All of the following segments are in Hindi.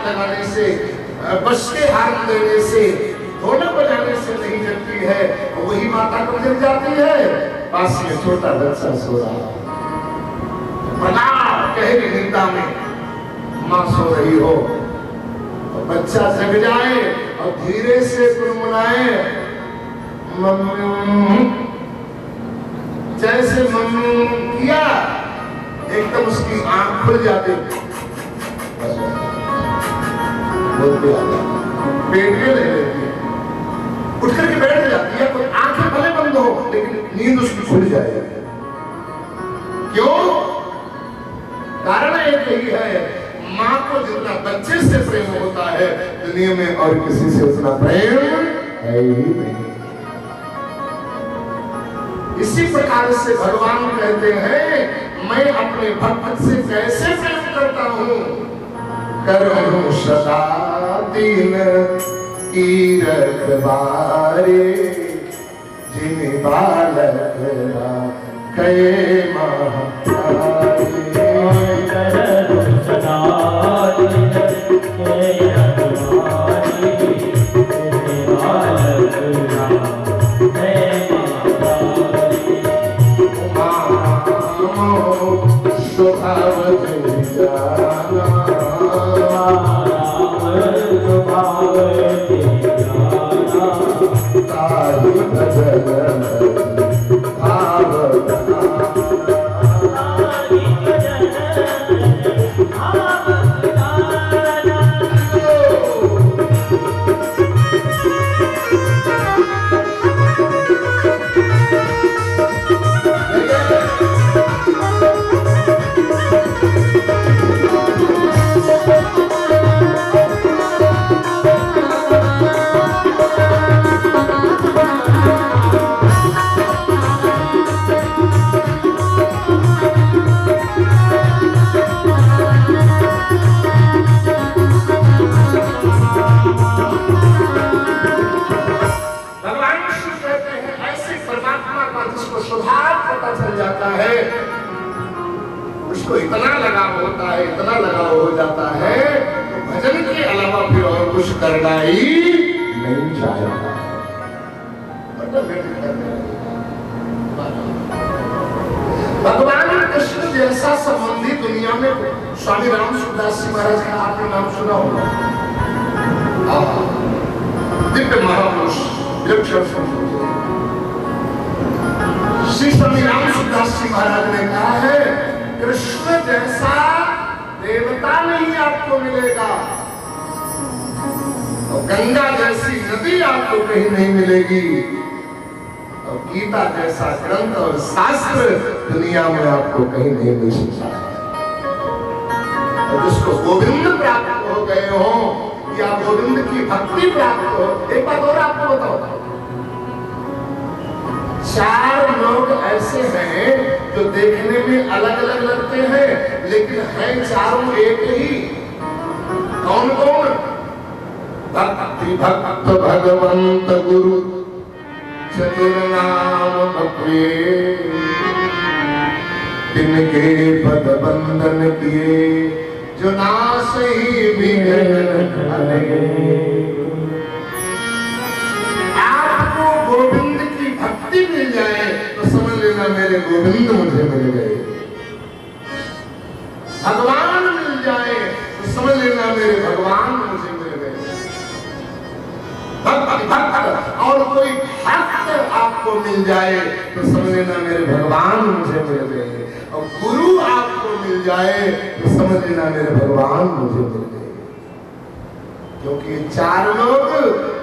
हाथ लगाने से, बस के हाथ देने से, ढोलक बजाने से नहीं जगती है, वही माता को जग जाती है। पास में छोटा बच्चा सो रहा, प्रकार गहरी निंदा में माँ सो रही हो, और बच्चा जग जाए और धीरे से गुनगुनाए, मम्मी, जैसे मम्मी किया एकदम उसकी आंख खुल जाती, बोलते आ जाती, पेट में ले लेती है, उठ करके बैठ जाती है, कोई आंखें भले बंद हो लेकिन नींद उसकी खुल जाएगी। क्यों? कारण एक यही है, माँ को जितना बच्चे से प्रेम होता है दुनिया में और किसी से उतना प्रेम है ही नहीं। इसी प्रकार से भगवान कहते हैं, मैं अपने भक्त से कैसे प्रेम करता हूं, करूं सदा दीन की रखवारे, जिन बालक कहे महाप्यारे, करूं सदा दीन के रखवारे, जिन बालक कहे उसको इतना लगाव होता है, इतना लगाव हो जाता है तो भजन के अलावा फिर और कुछ करना ही नहीं चाहता। भगवान कृष्ण जैसा संबंधी दुनिया में स्वामी राम सूरदास जी महाराज का आपने नाम सुना होगा, दिव्य महापुरुष श्री स्वामी राम सूरदास जी महाराज ने कहा है, कृष्ण जैसा देवता नहीं आपको मिलेगा और गंगा जैसी नदी आपको कहीं नहीं मिलेगी और गीता जैसा ग्रंथ और शास्त्र दुनिया में आपको कहीं नहीं मिल सकता। और जिसको गोविंद प्राप्त हो गए हो या गोविंद की भक्ति प्राप्त हो, एक बात और आपको बताओ, चार लोग ऐसे हैं जो देखने में अलग अलग लगते हैं लेकिन हैं चारों एक ही। कौन कौन? भक्ति भक्त भगवंत गुरु चतुर नाम प्रिय, तिनके पद बंधन किए जो नास ही आपको गोविंद की भक्ति मिल जाए तो समझ लेना मेरे गोविंद मुझे मिल गए, भगवान मिल जाए तो समझ लेना मेरे भगवान मुझे मिल गए। भक्त भक्त और कोई भक्त आपको मिल जाए तो समझ लेना मेरे भगवान मुझे मिल गए, और गुरु आपको मिल जाए तो समझ लेना मेरे भगवान मुझे मिल गए। क्योंकि चार लोग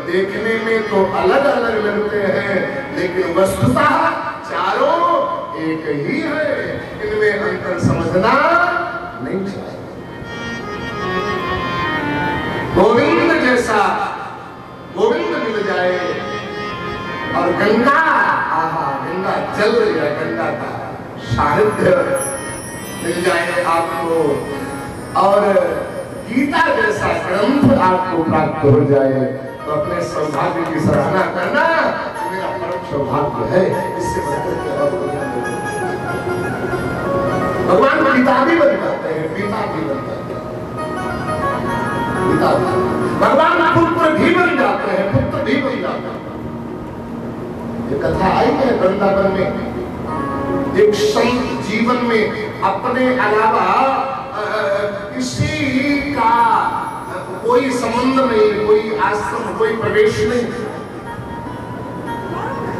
देखने में तो अलग अलग लगते हैं लेकिन वस्तुतः चारों एक ही है, इनमें अंतर समझना नहीं चाहिए। गोविंद जैसा गोविंद मिल जाए और गंगा, आहा गंगा जल या गंगा का साहित्य मिल जाए आपको और गीता जैसा ग्रंथ आपको प्राप्त हो जाए तो अपने सौभाग्य की सराहना करना मेरा परम सौभाग्य है। इससे बढ़कर के और भगवान पिता भी बन जाते हैं, पिता भी बन जाते हैं। पिता भगवान पुत्र भी बन जाते हैं, पुत्र भी बन जाते हैं। ये कथा आई है वृंदावन में। एक संत जीवन में अपने अलावा किसी का कोई संबंध नहीं, कोई आश्रम, कोई प्रवेश नहीं।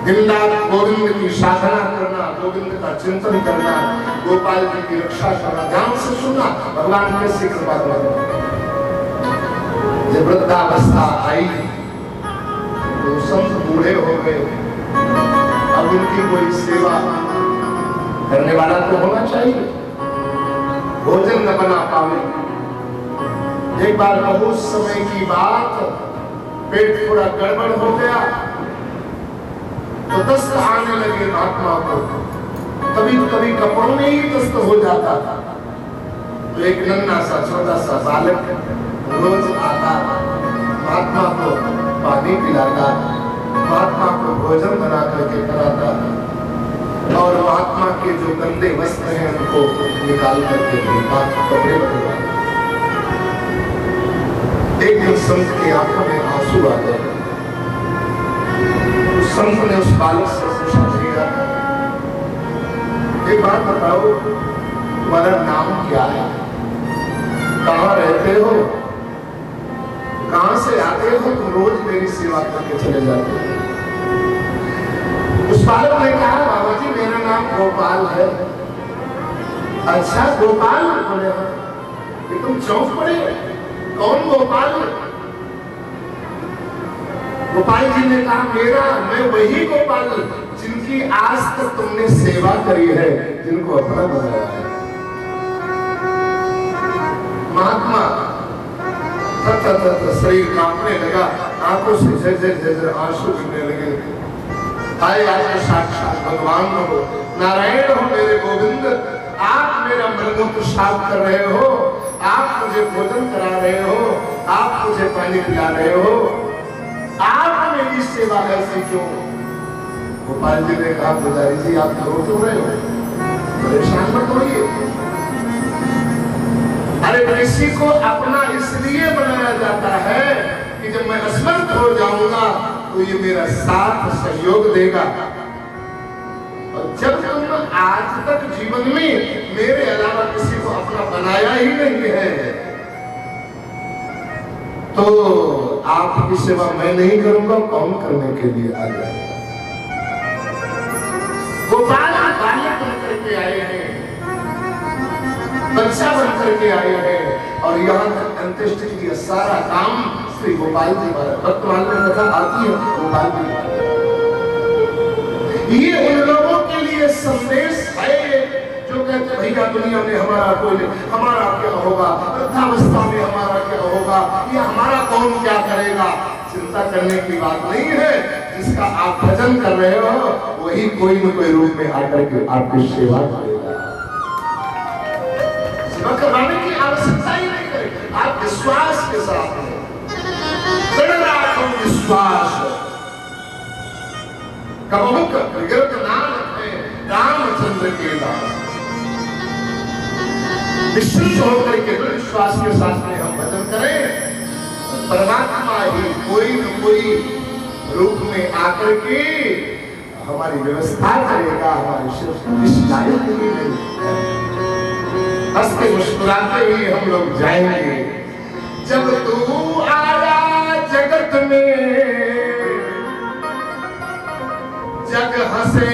दिन रात गोविंद की साधना करना, गोविंद का चिंतन करना, गोपाल जी की रक्षा करना, ध्यान से सुनना भगवान कैसे कृपा करें। जब वृद्धावस्था आई तो संत बूढ़े हो गए, अब उनकी कोई सेवा करने वाला तो होना चाहिए। भोजन न बना पावे। एक बार बहुत समय की बात, पेट थोड़ा गड़बड़ हो गया तो दस्त आने लगे महात्मा को। कभी कभी कपड़ों में ही दस्त हो जाता था। तो एक नन्हा सा छोटा सा बालक रोज आता, महात्मा को पानी पिलाता, महात्मा को भोजन बना करके कराता और महात्मा के जो गंदे वस्त्र हैं उनको निकाल करके कपड़े बदलवा। एक दिन संत की आंखों में आंसू आ गए। उस संत ने उस बालक से पूछा, एक बात बताओ, तुम्हारा नाम क्या है, कहाँ रहते हो, कहाँ से आते हो, तुम रोज मेरी सेवा करके चले जाते हो। उस बालक ने कहा, बाबा जी मेरा नाम गोपाल है। अच्छा गोपाल, बोले ये तुम चौंक पड़े, कौन गोपाल? गोपाल जी ने कहा, मैं वही गोपाल जिनकी आज तक तुमने सेवा करी है, जिनको अपना बनाया है। महात्मा शरीर कांपने लगा, आंखों से झरझर आंसू गिरने लगे। हाय आज साक्षात भगवान हो, नारायण हो मेरे गोविंद, आप मेरा मलमूत्र साफ कर रहे हो, आप मुझे भोजन करा रहे हो, आप मुझे पानी पिला रहे हो, आप मेरी सेवा ऐसी क्यों? गोपाल जी ने कहा, पुजारी जी आप रो क्यों रहे हो, परेशान मत होइए। अरे किसी को अपना इसलिए बनाया जाता है कि जब मैं असमर्थ हो जाऊंगा तो ये मेरा साथ सहयोग देगा। और जब तुम आज तक जीवन में मेरे अलावा किसी को अपना बनाया ही नहीं है तो आपकी सेवा मैं नहीं करूंगा, कौन करने के लिए आ जाएगा? गोपाल बालक बन करके आए हैं, बच्चा बन करके आए हैं और यहाँ तक अंत्येष्टि का सारा काम श्री गोपाल जी वर्तमान में कथा आती है। गोपाल जी ये उन लोगों के लिए संदेश है जो कहते भैया दुनिया में हमारा क्या होगा, वृद्धावस्था में हमारा क्या होगा, ये हमारा कौन क्या करेगा। चिंता करने की बात नहीं है। जिसका आप भजन कर रहे हो वही कोई न कोई रूप में आकर के आपकी सेवा करेगा। सेवा करवाने की आवश्यकता ही नहीं करेगी। आप विश्वास के साथ विश्वास कबहुक विगत नानक है रामचंद्र के दास। विश्वास होकर के विश्वास के साथ में हम भजन करें, परमात्मा ही कोई न कोई रूप में आकर के हमारी व्यवस्था करेगा, हमारी शिकायत ही नहीं। हंसते मुस्कुराते हुए हम लोग जाएंगे। जब तू आया जगत में जग हंसे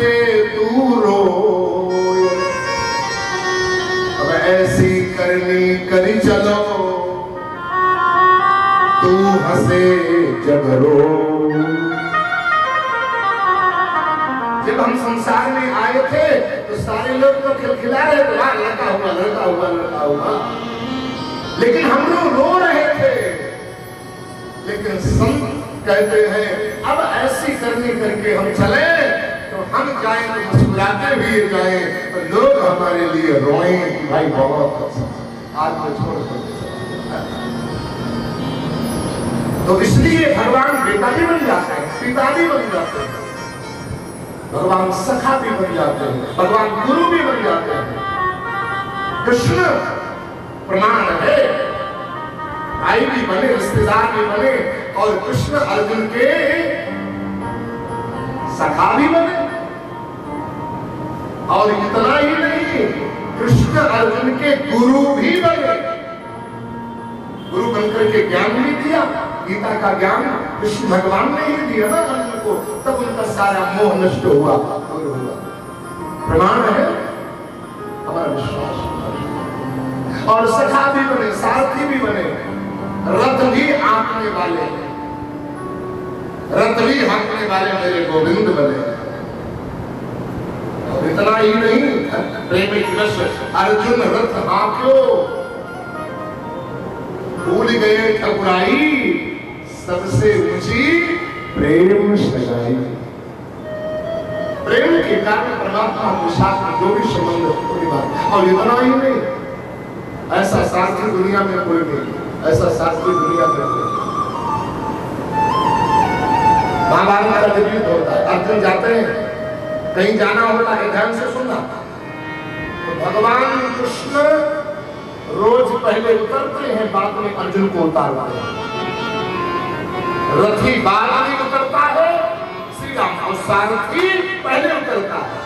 तू रोए, अब ऐसी करनी करी चलो तू हंसे जग रो। जब हम संसार में आए थे तो सारे लोग तो खिलखिला रहे थे, लड़का हुआ लड़का हुआ लड़का हुआ, लेकिन हम लोग रो रहे थे। लेकिन संत कहते हैं अब ऐसी करनी करके हम चले तो हम जाएं तो मुस्कुराते हुए जाएं तो लोग हमारे लिए रोएं कि भाई बहुत आज को छोड़ कर। तो इसलिए भगवान बेटा भी बन जाते हैं, पिता भी बन जाते हैं, भगवान सखा भी बन जाते हैं, भगवान गुरु भी बन जाते हैं। कृष्ण प्रमाण है। भाई भी बने, रिश्तेदार भी बने, और कृष्ण अर्जुन के सखा भी बने। और इतना ही नहीं, कृष्ण अर्जुन के गुरु भी बने। गुरु बनकर के ज्ञान भी दिया, गीता का ज्ञान कृष्ण भगवान ने ही दिया ना अर्जुन को, तब उनका सारा मोह नष्ट हुआ, दूर हुआ। प्रमाण है हमारा विश्वास। और सखा भी बने, सारथी भी बने, रथ भी हाँकने वाले, रथ भी हाँकने वाले मेरे गोविंद बने। और इतना ही नहीं, प्रेम कृष्ण अर्जुन रथ हाँक्यो, भूल गए ठकुराई, सबसे ऊंची प्रेम सगाई। प्रेम के कारण परमात्मा के साथ जो भी संबंध पूरी बात। और इतना ही नहीं, ऐसा साथी दुनिया में कोई नहीं, ऐसा साथी दुनिया में कोई नहीं। महाभारत का जब युद्ध होता है, अर्जुन जाते हैं, कहीं जाना होता है, ध्यान से सुनना, तो भगवान कृष्ण रोज पहले उतरते हैं, बाद में अर्जुन को उतारते हैं। रथी बाद में उतरता है श्री राम, और सारथी पहले उतरता है।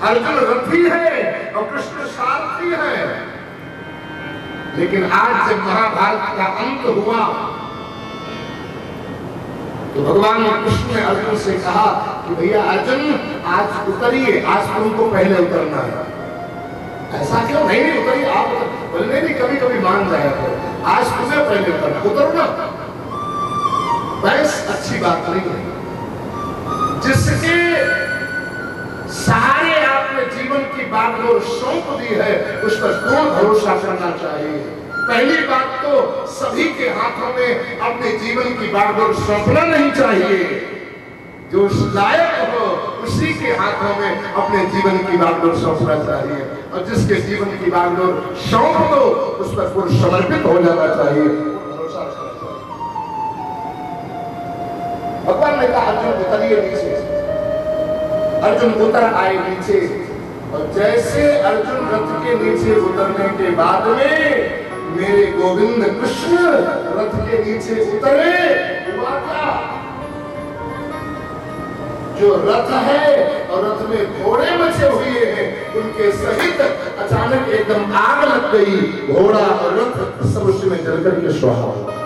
अर्जुन रथी है और कृष्ण सारथी है। लेकिन आज जब महाभारत का अंत हुआ, तो भगवान कृष्ण ने अर्जुन से कहा कि भैया अर्जुन, आज उतरिए, आज तुमको पहले उतरना है। ऐसा क्यों? नहीं उतरिए आप। बोलने नहीं, कभी कभी मान जाया करो, आज तुम्हें पहले उतरना, उतरो ना। बस अच्छी बात नहीं है। जिसके सहारे आपने जीवन की बागडोर सौंप दी है, उस पर पूर्ण भरोसा करना चाहिए। पहली बात तो सभी के हाथों में अपने जीवन की बागडोर सौंपना नहीं चाहिए। जो लायक हो उसी के हाथों में अपने जीवन की बागडोर सौंपना चाहिए, और जिसके जीवन की बागडोर सौंप दो उस पर पूर्ण समर्पित हो जाना चाहिए, भरोसा रखना चाहिए। भगवान ने कहा अर्जुन उतरिए नीचे। अर्जुन उतर आए नीचे, और जैसे अर्जुन रथ के नीचे उतरने के बाद में मेरे गोविंद कृष्ण रथ के नीचे उतरे, हुआ क्या? जो रथ है और रथ में घोड़े मचे हुए हैं, उनके सहित अचानक एकदम आग लग गई। घोड़ा और रथ सब उसमें जलकर के स्वाहा हुआ।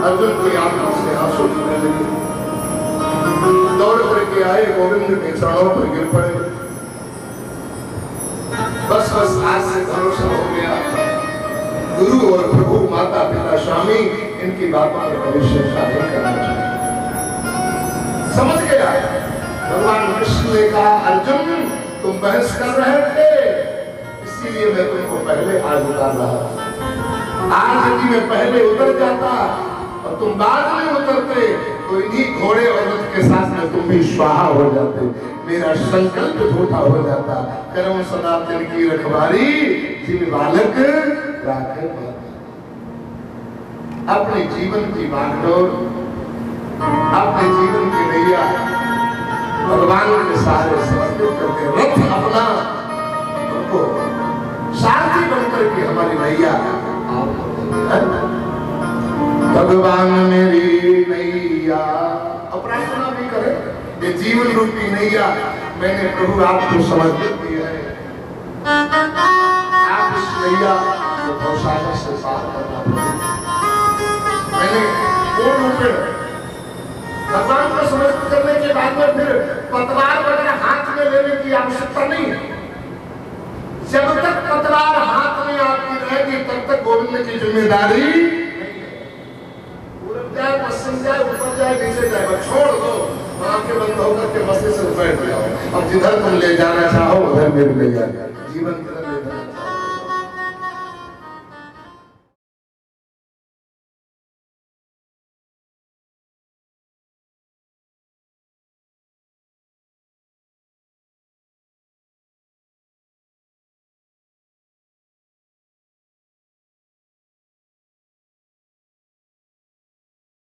अर्जुन की आंखों से आंसू गिरने लगे, दौड़ करके आए, गोविंद के चरणों पर गिर पड़े। बस आज से भरोसा हो गया, गुरु और प्रभु, माता पिता, स्वामी, इनकी बातों पर भविष्य नहीं करना चाहिए। समझ गया। भगवान कृष्ण ने कहा अर्जुन, तुम बहस कर रहे थे, इसीलिए मैं तुमको पहले आज उतार रहा। आज यदि मैं पहले उतर जाता और तुम बाद में उतरते, तो इन्हीं घोड़े और रथ के साथ में तुम भी स्वाहा हो जाते, मेरा संकल्प झूठा हो जाता। करम सदा दिन की रखवारी, जिन बालक राखे माता। अपने जीवन की बागडोर, अपने जीवन की नैया भगवान के सहारे समर्पित करके रथ अपना उनको सारथी बनकर के हमारी नैया भगवान मेरी नैया। प्रार्थना भी करें, ये जीवन रूपी नैया मैंने प्रभु आपको समर्पित किया है। आप इस नैया को भवसागर से पार करना। मैंने पूर्ण रूप में भगवान को समर्पित करने के बाद में फिर पतवार वगैरह हाथ में लेने की आवश्यकता नहीं है। जब तक पतवार हाथ में आपकी रहेगी तब तक गोविंद की जिम्मेदारी जाए, पश्चिम जाए, ऊपर जाए, नीचे जाए, बस छोड़ दो। आंखें बंद होकर के बसे से बैठ जाओ। अब जिधर तुम ले जाना चाहो उधर मेरे ले जाए। जीवन